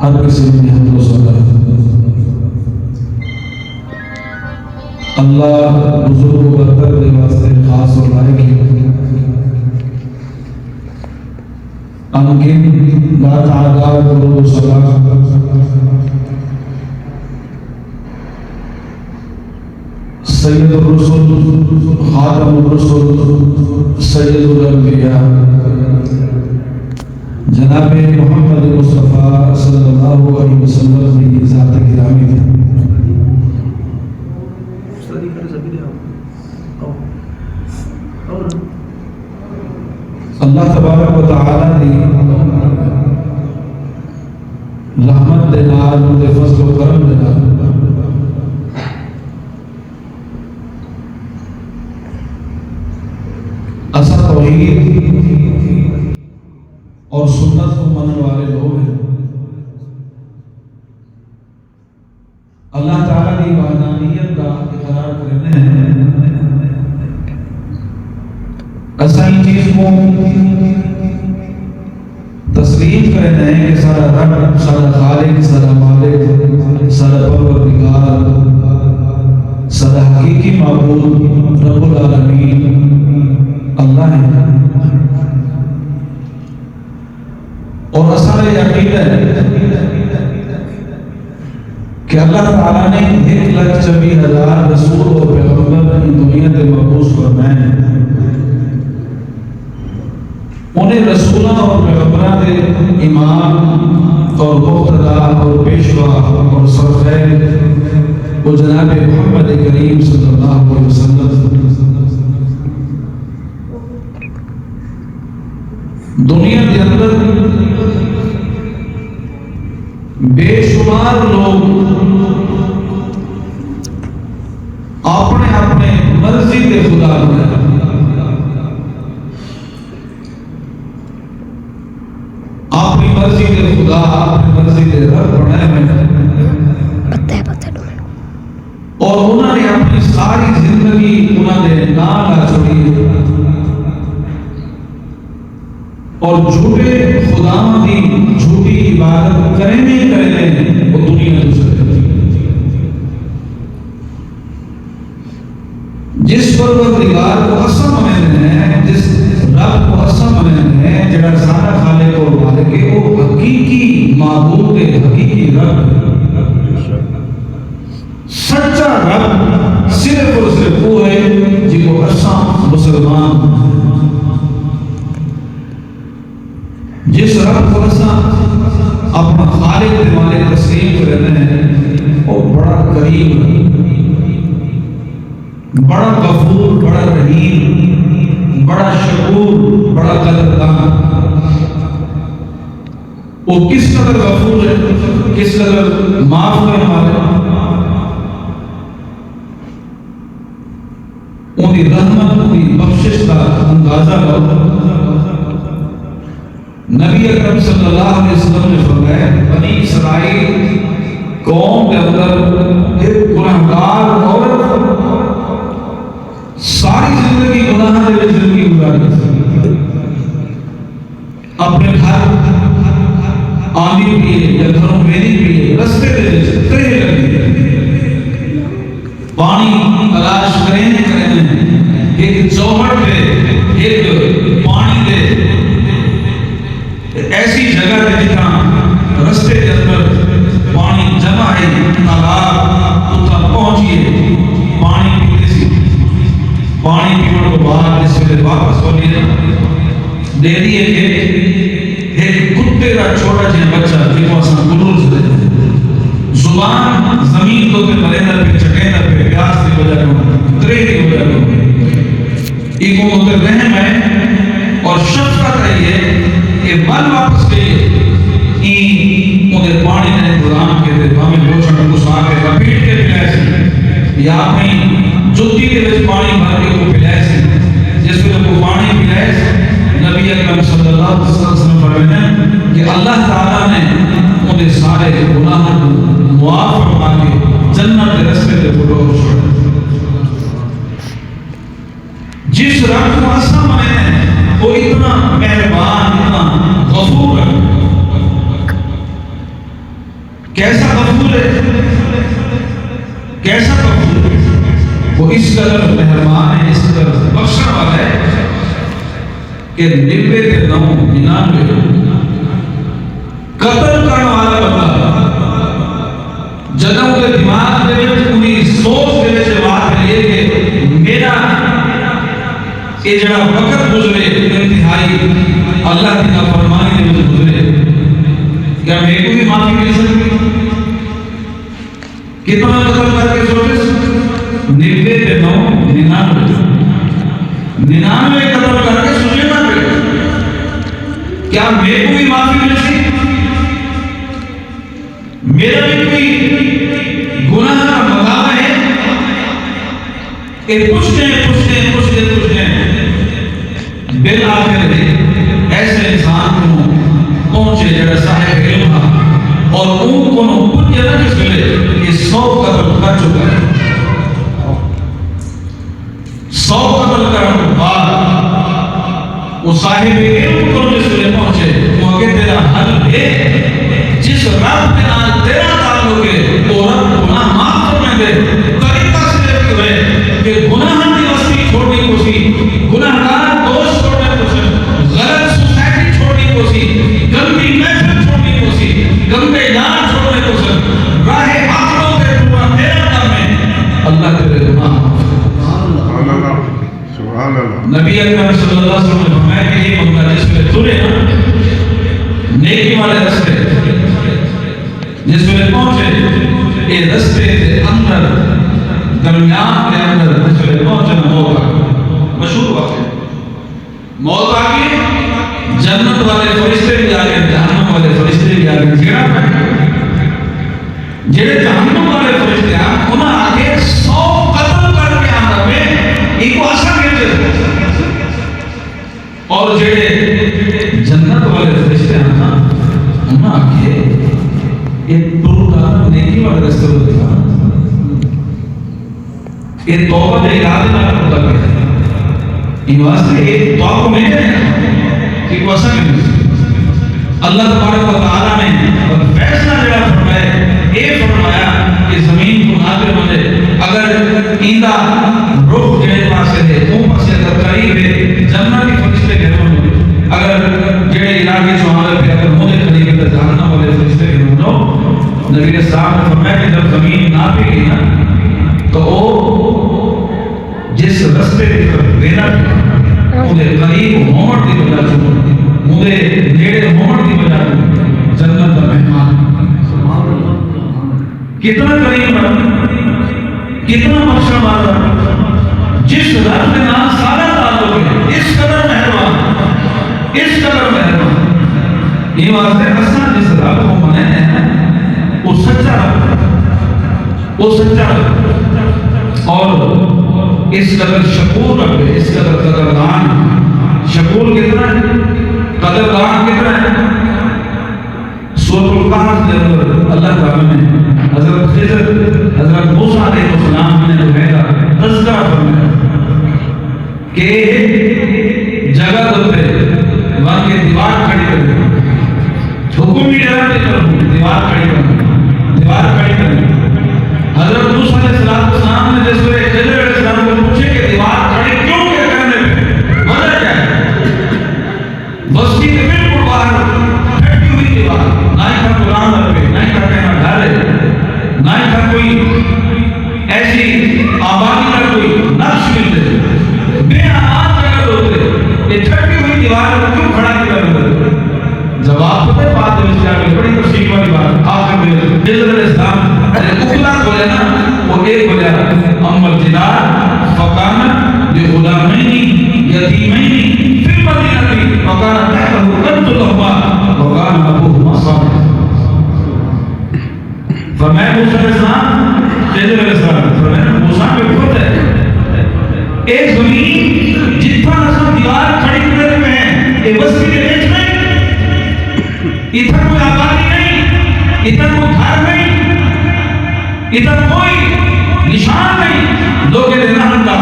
हर किसी में भरोसा है अल्लाह बुजुर्ग बरकत के वास्ते खास और लायक है अनगिन बातादाद दुरूद सलाम सैयदुर रसूल खातमुर रसूल सैयदुल अंबिया जनाब मोहम्मद मुस्तफ़ा सल्लल्लाहु अलैहि वसल्लम की ज़ात गिरामी है। अल्लाह तबारक व तआला ने रहमत दे नाल ते फज़ल व करम दे नाल असा तौहीद और सुन्नत को मानने वाले लोग हैं। अल्लाह ताला की वहदानियत का इकरार करने हैं। ऐसा ही चीज को तस्लीम करना है कि सारा रब, सारा खालिक, सारा मालिक, सारा परवरदिगार, सारा हकीकी माबूद रब्बुल आलमीन अल्लाह है। और असल यकीन है कि अल्लाह ताला ने 1,24,000 रसूल और पैगंबर की दुनिया में मबूस फरमाए हैं। उन्हें रसूलों और पैगंबरों के इमाम और मुक़्तदा और पेशवा और सरखैर वो जनाब मोहम्मद करीम सल्लल्लाहु अलैहि वसल्लम दुनिया के अंदर बेशुमार लोग अपने अपने मर्जी के खुदा बनाए। अपनी मर्जी के खुदा, अपनी मर्जी के रब बनाए हैं और उन्होंने अपनी सारी जिंदगी उन्होंने नाल छोड़ी और झूठे खुदाओं की झूठी इबादत करें वो दुनिया जिस परवरदिगार को असम मानते हैं, जिस रब को असम मानते हैं, जड़ा सारा खालिक और मालिक है, वो हकीकी माबूद है, हकीकी रब, सच्चा रब सिर्फ और सिर्फ वो है जिसको असम मुसलमान, जिस रब को अपना खालिक के मालिक तस्लीम करते हैं, वो बड़ा करीम, बड़ा गफूर, बड़ा रहीम, बड़ा शकूर, बड़ा कदरदान। वो किस कदर गफूर है, किस कदर माफ करने वाला, उनकी रहमत, उनकी बख्शिश का अंदाजा करो। नबी अकरम सल्लल्लाहु अलैहि वसल्लम ने फरमाया, बनी इसराइल कौम के अंदर एक गुनाहगार औरत सारी जिंदगी गुनाह में जिंदगी गुजारी, अपने घर आंधी पिए या घरों मेरी पिए, रास्ते में कहीं लगी पानी तलाश करें एक चौहट दे, एक पानी दे, ऐसी जगह है जहां रास्ते के अंदर पानी तो बाद इसलिए वापस होनी दे दिए कि एक कुत्ते का छोटा जिहा बच्चा जिको असां गुरूर से जुबान जमीन तो पे मरेंदा पे चटेंदा पे प्यास की वजह को त्रे की वजह को इको उधर रहम है और शफकत है ये मन वापस गई ई उधर पानी ने इंतजाम के थे हमें लोचन को साथ के लपेट के पिलाए से या अपनी जुत्ती के विच पानी भर के को पिलाए से जिस पे को पानी पिलाए से नबी अकरम सल्लल्लाहु अलैहि वसल्लम फरमाते कि अल्लाह ताला ने उन्हें सारे गुनाह को मुआफ फरमा के जन्नत के रास्ते पे बुलाओ छोड़ जिस रब को आसा माने वो इतना मेहरबान इतना गफूर है कैसा गफूर है कैसा गफूर है वो इस कदर मेहरबान है इस कदर बख्शने वाला है कि 90 के 99 कत्ल करने वाला बंदा जदों के दिमाग दे विच उनी सोच दे विच बात है कि मेरा ये जड़ा वक्त गुजरे इंतहाई अल्लाह की नाफरमानी दे विच गुजरे क्या मेरे को भी माफी मिल सकती कितना कत्ल करके सोचे 90 पे 99 कत्ल करके सोचे ना क्या मेरे को भी माफी मिल सकती मेरा भी कोई गुनाह का मकाम है कि पूछते बिल आखिर ऐसे इंसान को पहुंचे जरा साहिब इल्म था और उनको पुण्य न किस मिले ये 100 कत्ल कर चुका है 100 कत्ल करने के बाद वो साहिब इल्म को जिस मिले पहुंचे वो आगे तेरा हल है जिस रब के नाल तेरा ताल्लुक है वो रब गुनाह माफ करने दे तरीका से हुए कि गुनाह की वस्ती छोड़नी कोसी गुनाहगार दोस्त छोड़ने कोसी गलत सोसाइटी छोड़नी कोसी गंदी महफिल छोड़नी कोसी गंदे यार छोड़ने कोसी राहे आखिरों पे पूरा तेरा नाम है अल्लाह तेरे गुनाह सुभान अल्लाह सुभान अल्लाह नबी अकरम सल्लल्लाहु अलैहि वसल्लम ने फरमाया कि ये बंदा जिसमें तुरे ना नेकी वाले रास्ते जिसमें पहुंचे ये रास्ते के अंदर दरमियान के अंदर जिसमें पहुंचना मौत मशहूर वाक़या मौत आ गई जन्नत वाले फरिश्ते भी आ गए जहन्नम वाले फरिश्ते भी आ गए घेरा जेड़े जहन्नम वाले फरिश्ते आ उन्हें आगे 100 कत्ल करके आंदा में इको आशा के और जेड़े जन्नत वाले फरिश्ते आ ना उन्हें आगे एक टूटा नेकी वाले रास्ते पर दिखा ये तौबा के इरादे ना होता है इन वास्ते एक तौबा में कि वसा नहीं अल्लाह तबारक व तआला ने फैसला जड़ा फरमाया ये फरमाया कि जमीन को नाज़िल बने अगर इंदा रुख जेड़े पासे है वो पासे अगर करीब है जन्नत के फरिश्ते के होने अगर जेड़े इलाके सुहावे पे अगर होने करीब है जहन्नम वाले फरिश्ते के होनो नबी ने साहब ने फरमाया कि जब जमीन नापेगी ना तो वो जिस रास्ते की तरफ देना उन्हें करीब मोहम्मद की वजह से उन्हें नेड़े मोहम्मद की वजह से जन्नत का मेहमान कितना करीब कितना बख्शने वाला जिस रब के नाम सारा ताल्लुक है इस कदर मेहरबान ये वास्ते असा जिस रब को मने हैं वो सच्चा रब वो सच्चा रब और इस कदर शकूर रब है इस कदर कदरदान शकूर कितना है कदरदान कितना है सूरह कहफ के अंदर अल्लाह ताला ने हजरत खिज़र हजरत मूसा अलैहिस्सलाम ने कहा तज़किरा फरमाया कि जगह पे वहां की दीवार खड़ी कर हुक्म भी डालने पर दीवार खड़ी कर हजरत मूसा अलैहिस्सलाम ने जैसे खिज़र अलैहिस्सलाम को पूछे कि दीवार खड़ी क्यों करने पे वजह क्या है बस्ती के बिल्कुल बाहर फटी हुई दीवार ना ही का कुरान रखे ना ही का कहना ढाले ना ही का कोई ऐसी आबादी का कोई नक्श मिल जाए ये छठी हुई दीवार को क्यों खड़ा किया मैंने? जवाब पता है बात में क्या है? बड़ी तफसील वाली बात। आखिर में हिजर इस्लाम अरे उकला बोले ना, वो एक बोला अम्मल जिनार फकाना लिगुलामैनी यतीमैनी फिल मदीनती फकाना तहतहु कंजुल लहुमा वकाना अबूहुमा सालिह। फरमाया मूसा पे खुद है एक जमीन जितना नसम दीवार खड़ी करने में है, ये बस्ती के बीच में इधर कोई आबादी नहीं, इधर कोई घर नहीं, इधर कोई निशान नहीं, लोग देना हंडा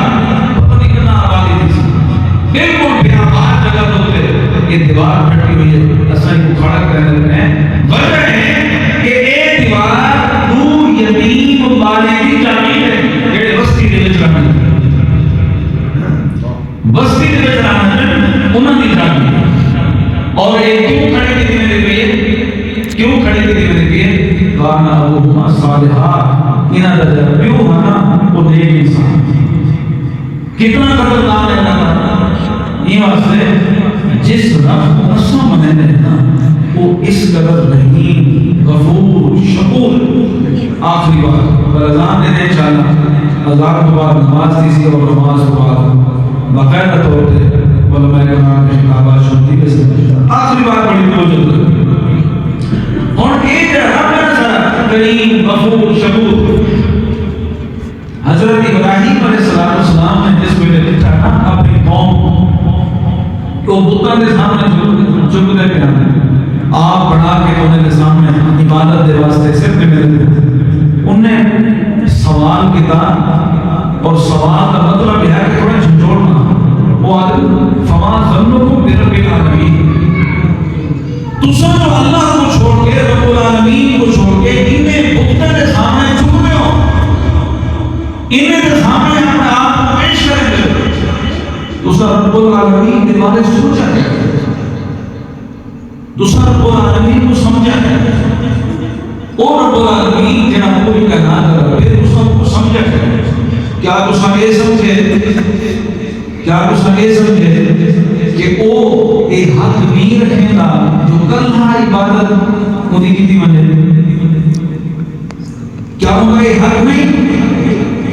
पता नहीं कितना आबादी थी, बिल्कुल बेआबाद जगह होते ये दीवार खड़ी हुई है। असल को खड़ा करने में वजह है कि ये दीवार यतीम वाले की चाबी है, जेड़े बस्ती दे विच रहंदे बस्ती दे विच रहंदे उन्हां दी चाबी। और ये क्यों खड़े की दिने पे क्यों खड़े की दिने पे गाना अबूहुमा सालिहा इना दा प्यो हना वो नेक इंसान कितना कदरदान है ना। ये वास्ते जिस रब को असम मने ना वो इस कदर रहीम गफूर शकूर। आखिरी बात अज़ान देने इंशाअल्लाह, अज़ान के बाद नमाज थी और नमाज के बाद बाकायदा तौर पे उलमा कराम के शिकाबा शुद्धी के साथ आखिरी बात बड़ी मौजूद है। और ये रब है सारा करीम गफूर शकूर। हजरत इब्राहीम अलैहिस्सलाम ने जिस वेले लिखा ना अपनी कौम को बुतों के सामने झुकने पे आप बढ़ा के उन्हें सामने इबादत के वास्ते सिर पे मिलते उन्हें सवाल किया। और सवाल का मतलब यह है कि थोड़ा झंझोड़ना वो आदमी फमा ज़न्नुकुम बिरब्बिल आलमीन, तुसा जो अल्लाह को छोड़ के रब्बुल आलमीन को छोड़ के इन्हें बुतों के सामने झुकते हो, इन्हें के सामने अपने आप को पेश करेंगे। तुसा रब्बुल आलमीन के बारे में सोचा क्या? तुसा रब्बुल आलमीन को समझा क्या? और रब्बुल आलमीन जेड़ा पूरी कायनात का फिर उसको समझा क्या? क्या तुसा ये समझे, क्या तुसा ये समझे कि वो एक हक नहीं रखेगा जो कल्ला इबादत उन्हीं की दी मने? क्या उनका ये हक नहीं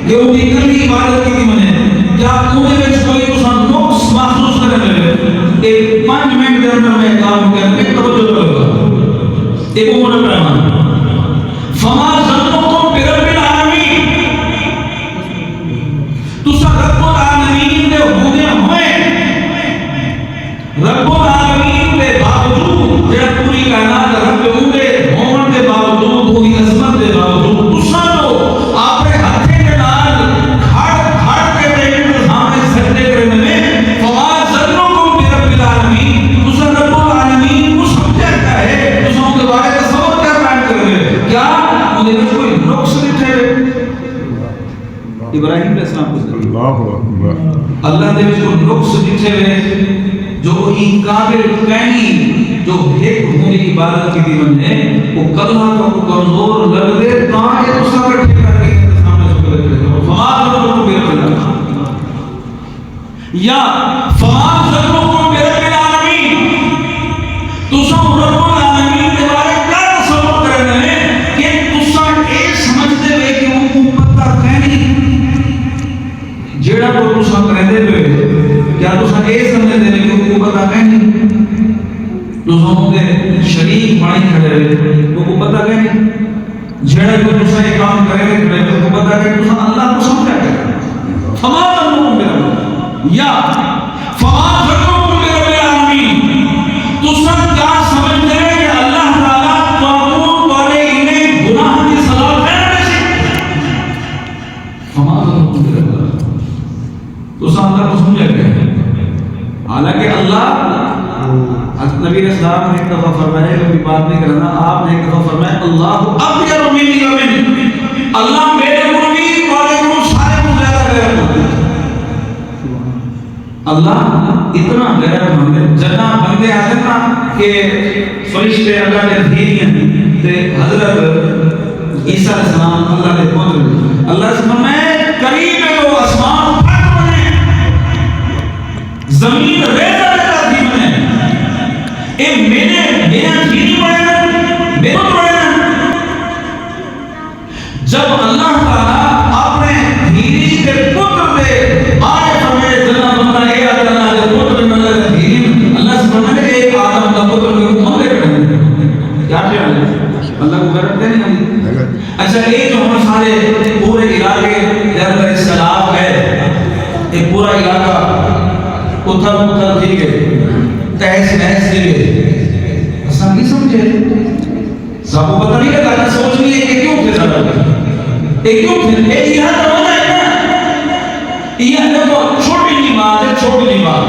कि वो कल्ली इबादत की दी मने? क्या उन्हें में कोई तुसा नुक्स महसूस करे? एक 5 मिनट के अंदर में काम करके तवज्जो करेगा एक उम्र पैमाना। फमा ज़न्नुकुम बिरब्बिल आलमीन, तुसा रब्बुल आलमीन दे होने हुए रब्बुल आलमीन के बावजूद जेड़ा पूरी कायनात रब होंगे होने के बावजूद पूरी अज़मत के बावजूद तुसा जो आपने हाथे के नाल खड़ के तेरे सामने सजदे करने में फमा ज़न्नुकुम बिरब्बिल आलमीन, तुसा रब्बुल आलमीन को समझा क्या है? तुसा उनके बारे में समझ क्या बयान करोगे? क्या उन्हें में कोई नुक्स दिखे? इब्राहीम अलैहिस्सलाम को अल्लाहु अकबर अल्लाह ने जो नुक्स दिखे जो इन काबिल कहनी जो एक होने की इबादत की दी बने वो कल्ला को कमजोर लग दे ना ये तो सब इकट्ठे करके सामने झुक लेते फमाद को बिरबिल या फमाद को बिरबिल आलमीन, तुसा रब्बुल आलमीन के बारे में क्या समझ करने कि तुसा ये समझते हुए कि वो पता कहनी जेड़ा को तुसा कहते हुए क्या तुसा ये समझते हुए कि वो पता कहनी तुसा उनके शरीक बने खड़े हुए वो पता कहनी जेड़ा को तुसा ये काम करे खड़े वो पता कहनी तुसा अल्लाह को समझा क्या? फमा ज़न्नुकुम बिरब्बिल या फमा ज़न्नुकुम बिरब्बिल आलमीन, तुसा क्या समझते हैं कि अल्लाह ताला कानून वाले इन्हें गुनाह की सजा देने से फमा ज़न्नुकुम बिरब्बिल, तुसा अल्लाह को समझा क्या? हालांकि अल्लाह नबी इस्लाम ने एक दफा फरमाया कभी बात नहीं करना, आपने एक दफा फरमाया अल्लाह अकबर मिन्नी व मिन्नी, अल्लाह मेरे मुर्गी वाले को सारे को ज्यादा गैर है। अल्लाह इतना गैर है जना बंदे आते ना कि फरिश्ते अल्लाह के धीरियां ते हजरत ईसा अलैहिस्सलाम अल्लाह के पहुंच अल्लाह से फरमाया करीब है वो आसमान फट बने जमीन रेजा रेजा थी बने ए मेरा खीरी पड़े ना मेरे पड़े ना जब अल्लाह ताला अपने धीरी के पुत्र दे आए हमें जना बंदा ए अल्लाह के पुत्र नजर धीरी अल्लाह सुभान ने एक आदम का पुत्र को मारे कर क्या ख्याल है अल्लाह को करते नहीं अच्छा ये जो हम सारे पूरे इलाके अंदर इस्लाम है ये पूरा इलाका उथल पुथल थी गए तहस नहस थी गए ऐसा नहीं समझे सबको पता नहीं लगा ना सोच लिए कि क्यों थे सब ये क्यों थे ये यहाँ तो होना है ना ये देखो छोटी सी बात है छोटी सी बात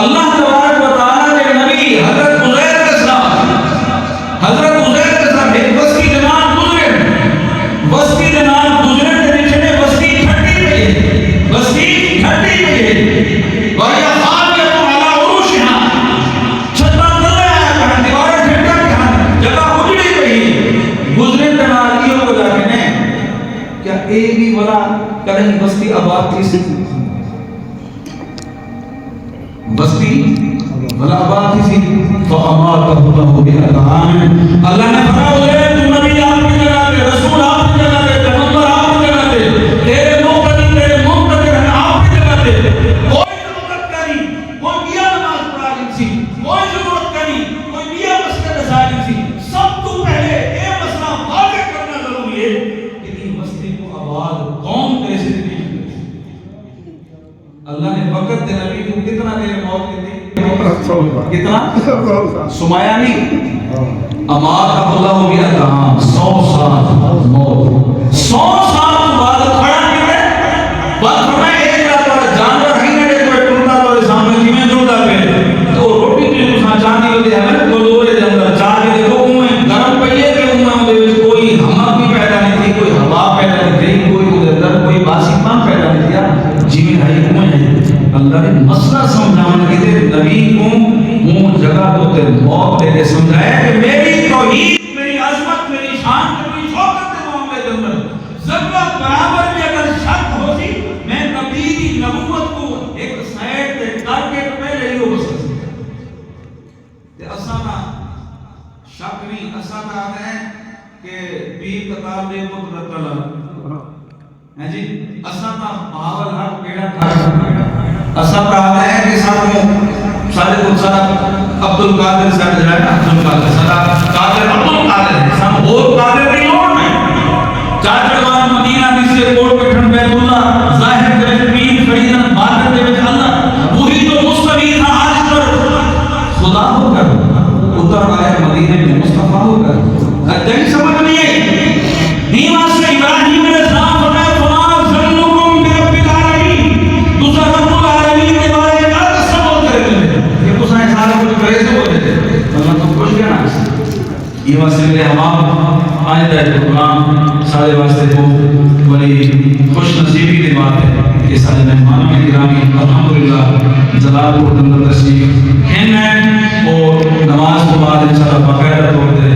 अल्लाह तबारक व तआला के नबी हजरत उज़ैर के साथ एक बस्ती जनान गुजरे बस्ती जनान गुजरे के पीछे में बस्ती ठंडी पे और ये हाल के तो अला उरूश यहां छत्ता कर रहा है कहां दीवारें ठंडा कहां जगह उजड़ी गई गुजरे जनानियों को जाके ने क्या ए भी वाला कहीं बस्ती आबाद थी बस्ती भला आबाद थी तो अमातहु बिअताम अल्लाह ने फरमाया तू नबी आपकी जगह पे रसूल आपकी जगह पे पैगंबर आपकी जगह पे तेरे मुक्तदी हैं आपकी जगह पे कोई जरूरत करी कोई बिया नमाज पढ़ा ली थी कोई जरूरत करी कोई बिया मस्जिद साजिद थी सब तो पहले ये मसला वाज़ेह करना जरूरी है कि इस बस्ती को आबाद कौन कैसे दी अल्लाह ने वक्त दे नबी को कितना देर मौत की थी कितना सुमाया नहीं अमार अल्लाह भी अताम 100 साल मौत 100 साल बाद खड़ा किए बात फरमाए एक रात वाला जानवर ही ने कोई टूटा तो सामने जिमे जुड़ा पे तो रोटी के साथ चांदी को दे हमें तो लोरे के अंदर चार के देखो में गरम पइए के में कोई हवा भी पैदा नहीं थी कोई हवा पैदा नहीं थी कोई उधर कोई बासीपन पैदा नहीं किया जिमे है में अल्लाह ने मसला समझाने के लिए नबी को मुंह जगह तो ते मौत देके समझाया कि मेरी तौहीद मेरी अजमत मेरी शान मेरी शौकत के मामले के अंदर जरूरत बराबर भी अगर शक होती मैं नबी की नबूवत को एक साइड पे करके पहले ही हो सकता ते असाना शक नहीं असाना है कि पीर कतार दे पुत्र तलब है जी असाना पावल हक केड़ा था असा कहा है कि सारे को सारा अब्दुल कादिर साहब जरा अब्दुल कादिर सारा कादिर अब्दुल कादिर सब और कादिर नहीं और में चाचड़वान मदीना से कोट पे ठंड बैतुल्ला जाहिर के पीर फरीदन बादर दे विच अल्लाह वही तो मुस्तफी था आज पर खुदा होकर उतर आए मदीने में मुस्तफा होकर नहीं समझ नहीं आई नहीं वास्ते इब्राहिम अलैहिस्सलाम फरमाया फमा ज़न्नुकुम बिरब्बिल आलमीन दूसरा रब्बुल आलमीन के बारे में क्या कसम बोलते रहते ये तो सारे सारे कुछ करे से बोलते थे अल्लाह तो खुश गया ना ये वास्ते मेरे हमाम आयदा कुरान सारे वास्ते को बड़ी खुश नसीबी की बात है कि सारे मेहमानों में गिरामी अल्हम्दुलिल्लाह जलाल को अंदर तशरीफ हैं और नमाज के बाद इंशाअल्लाह बाकायदा तौर पे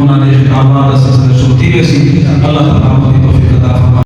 उन्होंने आवाज़ से सुनती है अल्लाह ताला